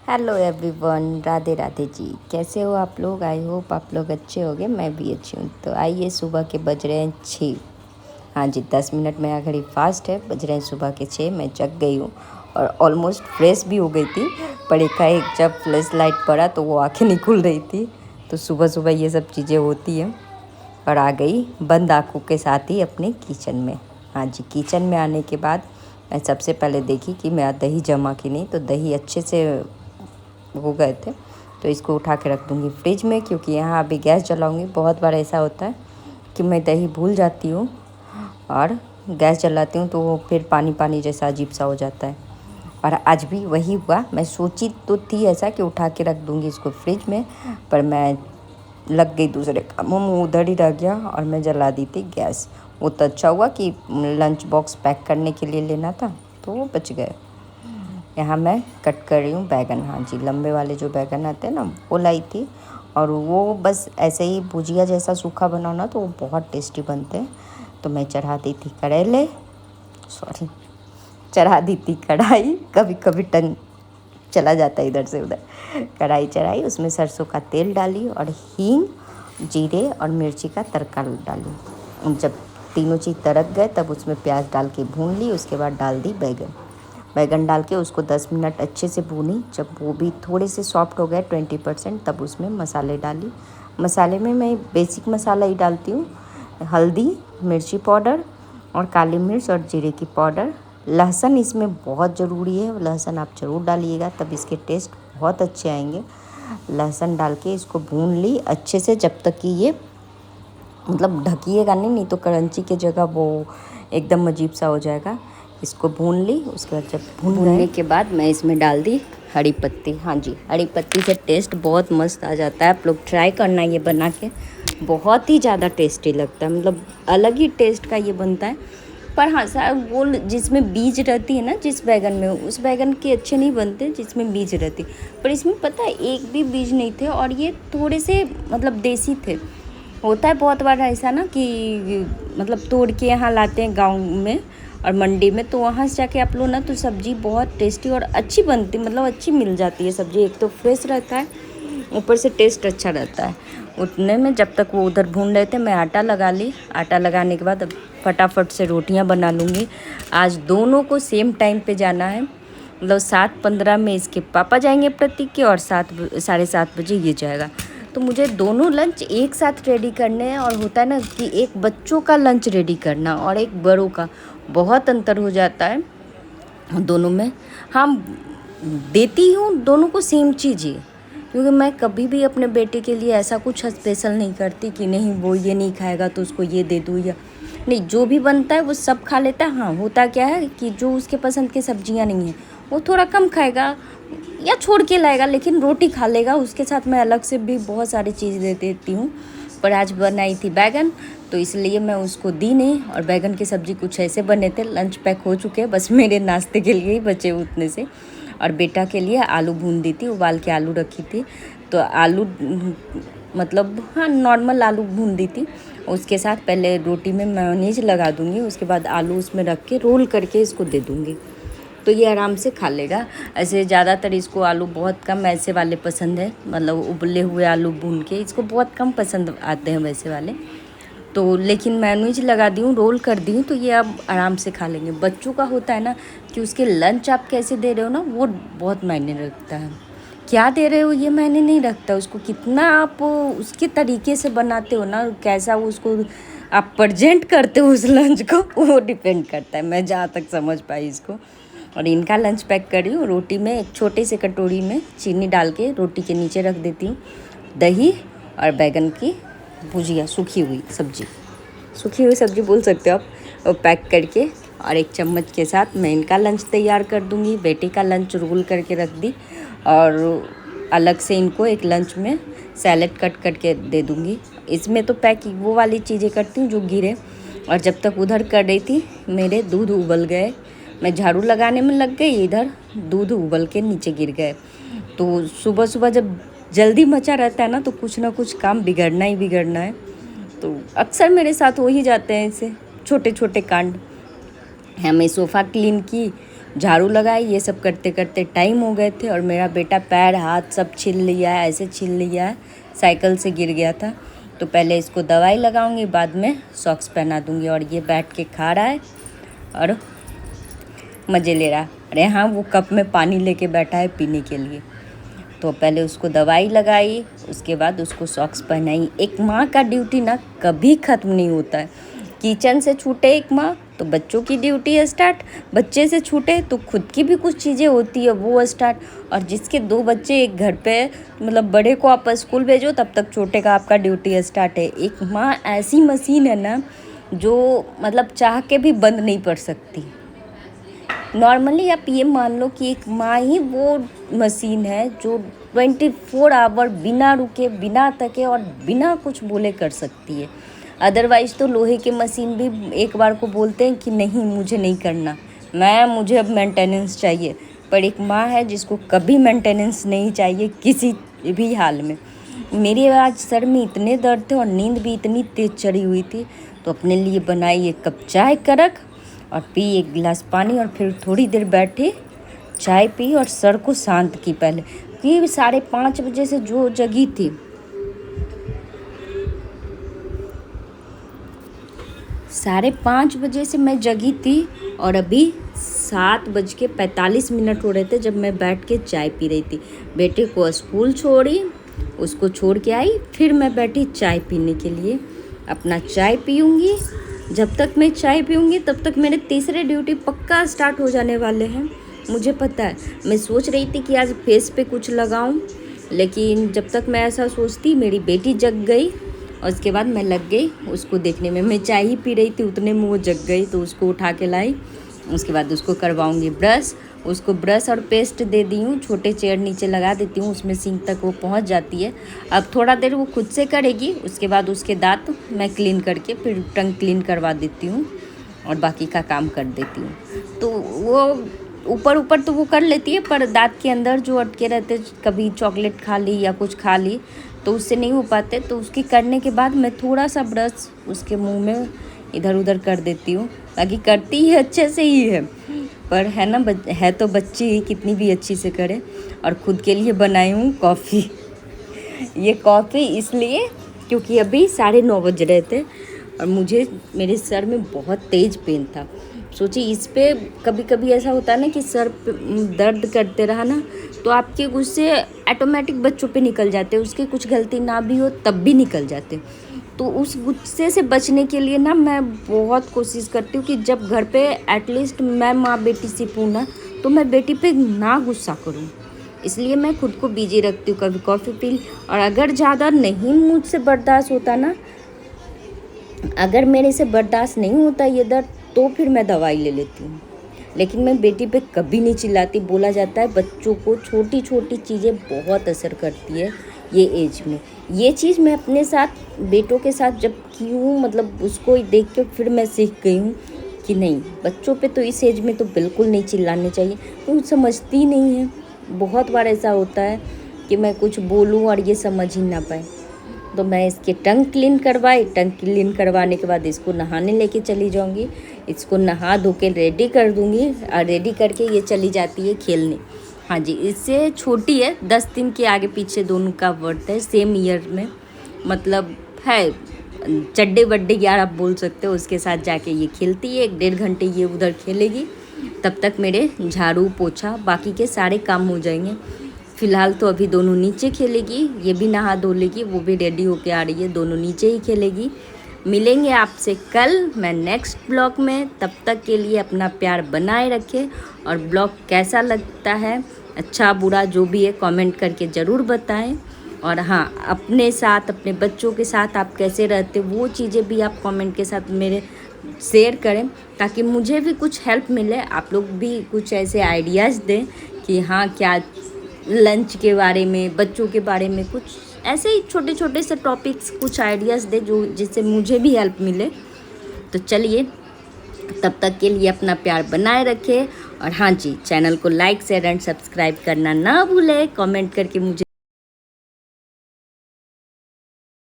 Hello everyone, Radhe Radhe ji. कैसे हो आप लोग? आई होप आप लोग अच्छे होंगे। मैं भी अच्छी हूँ। तो आइए, सुबह के बज रहे हैं 6। हाँ जी, 10 मिनट मेरा घड़ी फास्ट है। बज रहे हैं सुबह के 6। मैं जग गई हूँ और ऑलमोस्ट फ्रेश भी हो गई थी, पर एकाएक जब फ्लैश लाइट पड़ा तो वो आँखें नहीं खुल रही थी। तो सुबह सुबह ये सब चीज़ें होती हैं। और आ गई बंद आँखों के साथ ही अपने किचन में। हाँ जी, किचन में आने के बाद मैं सबसे पहले देखी कि मेरा दही जमा कि नहीं। तो दही अच्छे से हो गए थे, तो इसको उठा के रख दूँगी फ्रिज में, क्योंकि यहाँ अभी गैस जलाऊँगी। बहुत बार ऐसा होता है कि मैं दही भूल जाती हूँ और गैस जलाती हूँ तो वो फिर पानी पानी जैसा अजीब सा हो जाता है। और आज भी वही हुआ। मैं सोची तो थी ऐसा कि उठा के रख दूँगी इसको फ्रिज में, पर मैं लग गई दूसरे कामों में, उधर ही रह गया और मैं जला दी थी गैस। वो तो अच्छा हुआ कि लंच बॉक्स पैक करने के लिए लेना था, तो वो बच गए। यहाँ मैं कट कर रही हूँ बैगन। हाँ जी, लंबे वाले जो बैगन आते हैं ना, वो लाई थी। और वो बस ऐसे ही भुजिया जैसा सूखा बनाओ ना तो वो बहुत टेस्टी बनते हैं। तो मैं चढ़ा दी थी चढ़ा दी थी कढ़ाई। कभी कभी टंग चला जाता है इधर से उधर। कढ़ाई चढ़ाई, उसमें सरसों का तेल डाली और हींग, जीरे और मिर्ची का तड़का डाली। जब तीनों चीज़ तड़क गए तब उसमें प्याज डाल के भून ली। उसके बाद डाल दी बैगन डाल के उसको 10 मिनट अच्छे से भूनी। जब वो भी थोड़े से सॉफ्ट हो गए 20%, तब उसमें मसाले डाली। मसाले में मैं बेसिक मसाला ही डालती हूँ, हल्दी, मिर्ची पाउडर और काली मिर्च और जीरे की पाउडर। लहसुन इसमें बहुत ज़रूरी है, लहसुन आप ज़रूर डालिएगा, तब इसके टेस्ट बहुत अच्छे आएंगे। लहसुन डाल के इसको भून ली अच्छे से, जब तक कि ये मतलब ढकिएगा नहीं तो क्रंची की जगह वो एकदम अजीब सा हो जाएगा। इसको भून ली। उसके बाद जब भूनने के बाद मैं इसमें डाल दी हरी पत्ती। हाँ जी, हरी पत्ती से टेस्ट बहुत मस्त आ जाता है। आप लोग ट्राई करना ये बना के, बहुत ही ज़्यादा टेस्टी लगता है। मतलब अलग ही टेस्ट का ये बनता है। पर हाँ सर, वो जिसमें बीज रहती है ना, जिस बैगन में, उस बैगन के अच्छे नहीं बनते जिसमें बीज रहती। पर इसमें पता है एक भी बीज नहीं थे और ये थोड़े से मतलब देसी थे। होता है बहुत बार ऐसा ना कि मतलब तोड़ के यहाँ लाते हैं गांव में और मंडी में, तो वहाँ से जाके आप लो ना तो सब्ज़ी बहुत टेस्टी और अच्छी बनती, मतलब अच्छी मिल जाती है सब्ज़ी। एक तो फ्रेश रहता है, ऊपर से टेस्ट अच्छा रहता है। उतने में जब तक वो उधर भून रहे थे मैं आटा लगा ली। आटा लगाने के बाद अब फटाफट से रोटियां बना लूँगी। आज दोनों को सेम टाइम पे जाना है, मतलब 7:15 में इसके पापा जाएंगे प्रतीक के और 7 साढ़े 7 बजे ये जाएगा। तो मुझे दोनों लंच एक साथ रेडी करने हैं। और होता है ना कि एक बच्चों का लंच रेडी करना और एक बड़ों का, बहुत अंतर हो जाता है दोनों में। हाँ, देती हूँ दोनों को सेम चीज़ ही, क्योंकि मैं कभी भी अपने बेटे के लिए ऐसा कुछ स्पेशल नहीं करती कि नहीं वो ये नहीं खाएगा तो उसको ये दे दूँ, या नहीं, जो भी बनता है वो सब खा लेता है। हाँ, होता क्या है कि जो उसके पसंद की सब्जियां नहीं हैं वो थोड़ा कम खाएगा या छोड़ के लाएगा, लेकिन रोटी खा लेगा। उसके साथ मैं अलग से भी बहुत सारी चीज़ दे देती हूँ। पर आज बनाई थी बैगन, तो इसलिए मैं उसको दी नहीं। और बैगन की सब्ज़ी कुछ ऐसे बने थे, लंच पैक हो चुके, बस मेरे नाश्ते के लिए ही बचे उतने से। और बेटा के लिए आलू भून दी थी, उबाल के आलू रखी थी, तो आलू मतलब हाँ नॉर्मल आलू भून दी थी। उसके साथ पहले रोटी में मेयोनीज लगा दूँगी, उसके बाद आलू उसमें रख के रोल करके इसको दे दूँगी, तो ये आराम से खा लेगा। ऐसे ज़्यादातर इसको आलू बहुत कम ऐसे वाले पसंद है, मतलब उबले हुए आलू भून के इसको बहुत कम पसंद आते हैं वैसे वाले। तो लेकिन मेयोनीज लगा दी हूँ, रोल कर दी हूँ, तो ये अब आराम से खा लेंगे। बच्चों का होता है ना कि उसके लंच आप कैसे दे रहे हो ना, वो बहुत मायने रखता है। क्या दे रहे हो ये मायने नहीं रखता, उसको कितना आप उसके तरीके से बनाते हो ना, कैसा वो उसको आप प्रेजेंट करते हो उस लंच को, वो डिपेंड करता है। मैं जहाँ तक समझ पाई इसको। और इनका लंच पैक करी हूँ। रोटी में एक छोटे से कटोरी में चीनी डाल के रोटी के नीचे रख देती हूँ, दही और बैगन की भुजिया, सूखी हुई सब्जी बोल सकते हो आप, वो पैक करके और एक चम्मच के साथ मैं इनका लंच तैयार कर दूँगी। बेटे का लंच रोल करके रख दी और अलग से इनको एक लंच में सैलेड कट करके दे दूँगी। इसमें तो पैक वो वाली चीज़ें करती हूँ जो गिरे। और जब तक उधर कर रही थी मेरे दूध उबल गए, मैं झाड़ू लगाने में लग गई, इधर दूध उबल के नीचे गिर गए। तो सुबह सुबह जब जल्दी मचा रहता है ना तो कुछ ना कुछ काम बिगड़ना ही बिगड़ना है। तो अक्सर मेरे साथ हो ही जाते हैं ऐसे छोटे छोटे कांड। मैं सोफ़ा क्लीन की झाड़ू लगाई, ये सब करते करते टाइम हो गए थे। और मेरा बेटा पैर हाथ सब छील लिया है, ऐसे छील लिया है, साइकिल से गिर गया था। तो पहले इसको दवाई लगाऊंगी, बाद में सॉक्स पहना दूंगी। और ये बैठ के खा रहा है और मज़े ले रहा है। अरे हाँ, वो कप में पानी लेके बैठा है पीने के लिए। तो पहले उसको दवाई लगाई, उसके बाद उसको सॉक्स पहनाई। एक माँ का ड्यूटी ना कभी ख़त्म नहीं होता है। किचन से छूटे एक माँ तो बच्चों की ड्यूटी स्टार्ट, बच्चे से छूटे तो खुद की भी कुछ चीज़ें होती है वो स्टार्ट। और जिसके 2 बच्चे एक घर पे, मतलब बड़े को आप स्कूल भेजो तब तक छोटे का आपका ड्यूटी स्टार्ट है। एक माँ ऐसी मशीन है ना जो मतलब चाह के भी बंद नहीं पड़ सकती। नॉर्मली आप ये मान लो कि एक माँ ही वो मशीन है जो 24 आवर बिना रुके, बिना थके और बिना कुछ बोले कर सकती है। अदरवाइज़ तो लोहे के मशीन भी एक बार को बोलते हैं कि नहीं मुझे नहीं करना, मुझे अब मेंटेनेंस चाहिए। पर एक माँ है जिसको कभी मेंटेनेंस नहीं चाहिए किसी भी हाल में। मेरे आज सर में इतने दर्द थे और नींद भी इतनी तेज़ चढ़ी हुई थी, तो अपने लिए बनाई 1 कप चाय कड़क और पी 1 गिलास पानी। और फिर थोड़ी देर बैठे, चाय पी और सर को शांत की पहले, कि 5:30 बजे से जो जगी थी, 5:30 बजे से मैं जगी थी और अभी 7:45 हो रहे थे जब मैं बैठ के चाय पी रही थी। बेटे को स्कूल छोड़ी, उसको छोड़ के आई, फिर मैं बैठी चाय पीने के लिए। अपना चाय पीऊँगी, जब तक मैं चाय पीऊँगी तब तक मेरे तीसरे ड्यूटी पक्का स्टार्ट हो जाने वाले हैं, मुझे पता है। मैं सोच रही थी कि आज फेस पे कुछ लगाऊं, लेकिन जब तक मैं ऐसा सोचती मेरी बेटी जग गई और उसके बाद मैं लग गई उसको देखने में। मैं चाय ही पी रही थी, उतने में वो जग गई, तो उसको उठा के लाई। उसके बाद उसको करवाऊँगी ब्रश, उसको ब्रश और पेस्ट दे दी हूँ, छोटे चेयर नीचे लगा देती हूँ, उसमें सिंक तक वो पहुँच जाती है। अब थोड़ा देर वो खुद से करेगी, उसके बाद उसके दांत मैं क्लीन करके फिर टंग क्लीन करवा देती हूँ और बाकी का काम कर देती हूँ। तो वो ऊपर तो वो कर लेती है, पर दांत के अंदर जो अटके रहते, कभी चॉकलेट खा ली या कुछ खा ली तो उससे नहीं हो पाते। तो उसकी करने के बाद मैं थोड़ा सा ब्रश उसके मुँह में इधर उधर कर देती हूँ। बाकी करती है अच्छे से ही है, पर है ना, है तो बच्ची ही, कितनी भी अच्छी से करे। और ख़ुद के लिए बनाई हूँ कॉफ़ी। ये कॉफ़ी इसलिए क्योंकि अभी 9:30 बज रहे थे और मेरे सर में बहुत तेज़ पेन था। सोचिए, इस पे कभी कभी ऐसा होता है ना कि सर दर्द करते रहा ना तो आपके गुस्से ऑटोमेटिक बच्चों पे निकल जाते, उसकी कुछ गलती ना भी हो तब भी निकल जाते। तो उस गुस्से से बचने के लिए ना मैं बहुत कोशिश करती हूँ कि जब घर पे एटलीस्ट मैं माँ बेटी सिपूँ ना, तो मैं बेटी पे ना गुस्सा करूँ। इसलिए मैं खुद को बिजी रखती हूँ, कभी कॉफ़ी पी ली। और अगर ज़्यादा नहीं मुझसे बर्दाश्त होता ना, अगर मेरे से बर्दाश्त नहीं होता ये दर्द, तो फिर मैं दवाई ले लेती हूँ। लेकिन मैं बेटी पे कभी नहीं चिल्लाती। बोला जाता है बच्चों को छोटी छोटी चीज़ें बहुत असर करती है ये एज में। ये चीज़ मैं अपने साथ, बेटों के साथ जब की हूँ, मतलब उसको देख के फिर मैं सीख गई हूँ कि नहीं, बच्चों पे तो इस एज में तो बिल्कुल नहीं चिल्लाने चाहिए। वो समझती नहीं है। बहुत बार ऐसा होता है कि मैं कुछ बोलूँ और ये समझ ही ना पाए। तो मैं इसके टंग क्लीन करवाई, टंग क्लीन करवाने के बाद इसको नहाने लेके चली जाऊंगी। इसको नहा धो के रेडी कर दूंगी और रेडी करके ये चली जाती है खेलने। हाँ जी, इससे छोटी है, 10 दिन के आगे पीछे दोनों का बर्थ है, सेम ईयर में, मतलब है चड्डे बड्डे यार आप बोल सकते हो। उसके साथ जाके ये खेलती है, 1-1.5 घंटे ये उधर खेलेगी, तब तक मेरे झाड़ू पोछा बाकी के सारे काम हो जाएंगे। फ़िलहाल तो अभी दोनों नीचे खेलेगी, ये भी नहा धो लेगी, वो भी रेडी होके आ रही है, दोनों नीचे ही खेलेगी। मिलेंगे आपसे कल मैं नेक्स्ट ब्लॉग में। तब तक के लिए अपना प्यार बनाए रखें और ब्लॉग कैसा लगता है, अच्छा बुरा जो भी है, कमेंट करके ज़रूर बताएं। और हाँ, अपने साथ, अपने बच्चों के साथ आप कैसे रहते, वो चीज़ें भी आप कमेंट के साथ मेरे शेयर करें, ताकि मुझे भी कुछ हेल्प मिले। आप लोग भी कुछ ऐसे आइडियाज़ दें कि हाँ, क्या लंच के बारे में, बच्चों के बारे में, कुछ ऐसे ही छोटे छोटे से टॉपिक्स, कुछ आइडियाज़ दे जो जिससे मुझे भी हेल्प मिले। तो चलिए, तब तक के लिए अपना प्यार बनाए रखें। और हाँ जी, चैनल को लाइक शेयर एंड सब्सक्राइब करना ना भूलें। कमेंट करके मुझे